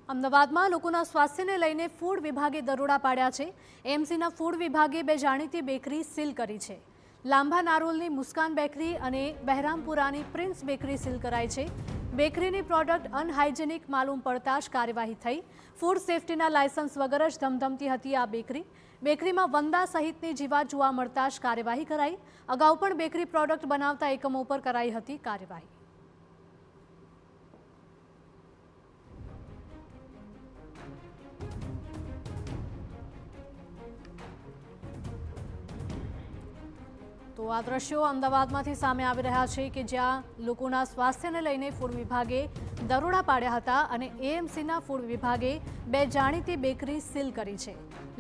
અમદાવાદમાં લોકોના સ્વાસ્થ્યને લઈને ફૂડ વિભાગે દરોડા પાડ્યા છે। એએમસીના ફૂડ વિભાગે બે જાણીતી બેકરી સીલ કરી છે। લાંભા નારોલની મુસ્કાન બેકરી અને બહેરામપુરાની પ્રિન્સ બેકરી સીલ કરાઈ છે। બેકરીની પ્રોડક્ટ અનહાઇજેનિક માલુમ પડતા જ કાર્યવાહી થઈ। ફૂડ સેફ્ટીના લાયસન્સ વગર જ ધમધમતી હતી આ બેકરી। બેકરીમાં વંદા સહિતની જીવાત જોવા મળતા જ કાર્યવાહી કરાઈ। અગાઉ પણ બેકરી પ્રોડક્ટ બનાવતા એકમો પર કરાઈ હતી કાર્યવાહી। તો આ દ્રશ્યો અમદાવાદમાંથી સામે આવી રહ્યા છે કે જ્યાં લોકોના સ્વાસ્થ્યને લઈને ફૂડ વિભાગે દરોડા પાડ્યા હતા અને એએમસીના ફૂડ વિભાગે બે જાણીતી બેકરી સીલ કરી છે।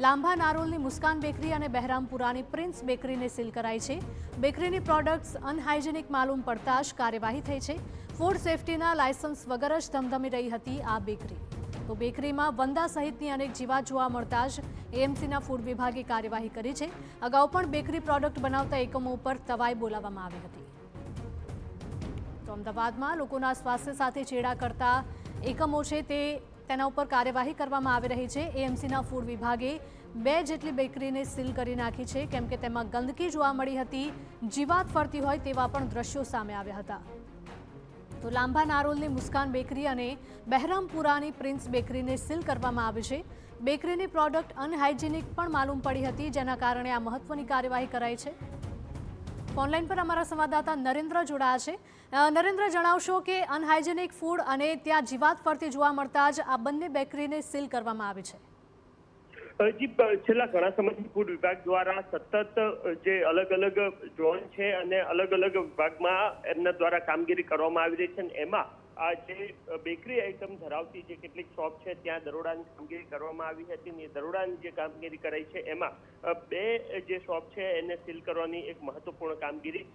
લાંભા નારોલની મુસ્કાન બેકરી અને બહેરામપુરાની પ્રિન્સ બેકરીને સીલ કરાઈ છે। બેકરીની પ્રોડક્ટ્સ અનહાઇજેનિક માલુમ પડતા જ કાર્યવાહી થઈ છે। ફૂડ સેફ્ટીના લાયસન્સ વગર જ ધમધમી રહી હતી આ બેકરી। તો બેકરીમાં વંદા સહિતની અનેક જીવાત જોવા મળતા જ એએમસીના ફૂડ વિભાગે કાર્યવાહી કરી છે। અગાઉ પણ બેકરી પ્રોડક્ટ બનાવતા એકમો ઉપર તવાઈ બોલાવવામાં આવી હતી। તો અમદાવાદમાં લોકોના સ્વાસ્થ્ય સાથે ચેડા કરતા એકમો છે તેના ઉપર કાર્યવાહી કરવામાં આવી રહી છે। એએમસીના ફૂડ વિભાગે બે જેટલી બેકરીને સીલ કરી નાખી છે કેમ કે તેમાં ગંદકી જોવા મળી હતી। જીવાત ફરતી હોય તેવા પણ દ્રશ્યો સામે આવ્યા હતા। તો લાંભા નારોલની મુસ્કાન બેકરી અને બહેરામપુરાની પ્રિન્સ બેકરીને સીલ કરવામાં આવી છે। બેકરીની પ્રોડક્ટ અનહાઇજેનિક પણ માલુમ પડી હતી જેના કારણે આ મહત્વની કાર્યવાહી કરાઈ છે। ઓનલાઈન પર અમારા સંવાદદાતા નરેન્દ્ર જોડાયા છે। નરેન્દ્ર, જણાવશો કે અનહાઇજેનિક ફૂડ અને ત્યાં જીવાત ફરતી જોવા મળતા જ આ બંને બેકરીને સીલ કરવામાં આવી છે। જી, છેલ્લા ઘણા સમયથી ફૂડ વિભાગ દ્વારા સતત જે અલગ અલગ ઝોન છે અને અલગ અલગ વિભાગમાં એમના દ્વારા કામગીરી કરવામાં આવી રહી છે અને એમાં આ જે બેકરી આઇટમ ધરાવતી જે કેટલીક શોપ છે ત્યાં દરોડાની કામગીરી કરવામાં આવી હતી અને દરોડાની જે કામગીરી કરાઈ છે એમાં બે જે શોપ છે એને સીલ કરવાની એક મહત્વપૂર્ણ કામગીરી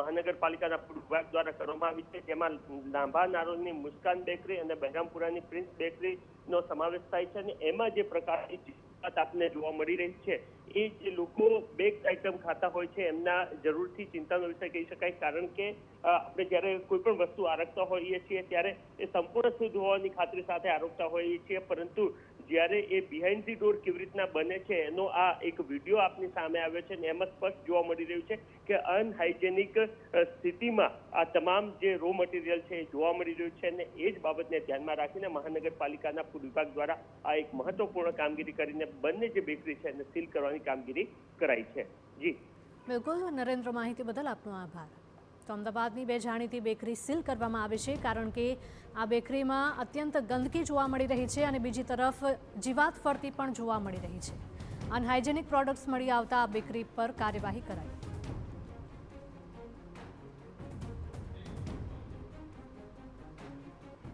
મહાનગરપાલિકાના ફૂડ વિભાગ દ્વારા કરવામાં આવી છે। જેમાં લાંભા નારોલની મુસ્કાન બેકરી અને બહેરામપુરાની પ્રિન્સ બેકરીનો સમાવેશ થાય છે અને એમાં જે પ્રકારની આપને જોવા મળી રહી છે એ જે લોકો બેક આઇટમ ખાતા હોય છે એમના જરૂરથી ચિંતાનો વિષય કહી શકાય। કારણ કે આપણે જ્યારે કોઈ પણ વસ્તુ આરોગતા હોઈએ છીએ ત્યારે એ સંપૂર્ણ શુદ્ધ હોવાની ખાતરી સાથે આરોગતા હોઈએ છીએ, પરંતુ જ્યારે એ બિહાઇન્ડ ધી ડોર કેવી રીતના બને છે એનો આ એક વિડીયો આપની સામે આવ્યો છે અને એમાં સ્પષ્ટ જોવા મળી રહ્યું છે કે અનહાઇજેનિક સ્થિતિમાં આ તમામ જે રો મટીરિયલ છે એ જોવા મળી રહ્યું છે અને એ જ બાબતને ધ્યાનમાં રાખીને મહાનગરપાલિકાના ફૂડ વિભાગ દ્વારા આ એક મહત્વપૂર્ણ કામગીરી કરીને બંને જે બેકરી છે એને સીલ કરવાની કામગીરી કરાઈ છે। જી બિલકુલ નરેન્દ્ર, માહિતી બદલ આપનો આભાર। તો અમદાવાદની બે જાણીતી બેકરી સીલ કરવામાં આવી છે કારણ કે આ બેકરીમાં અત્યંત ગંદકી જોવા મળી રહી છે અને બીજી તરફ જીવાત ફરતી પણ જોવા મળી રહી છે। અનહાઇજેનિક પ્રોડક્ટ્સ મળી આવતા આ બેકરી પર કાર્યવાહી કરાઈ।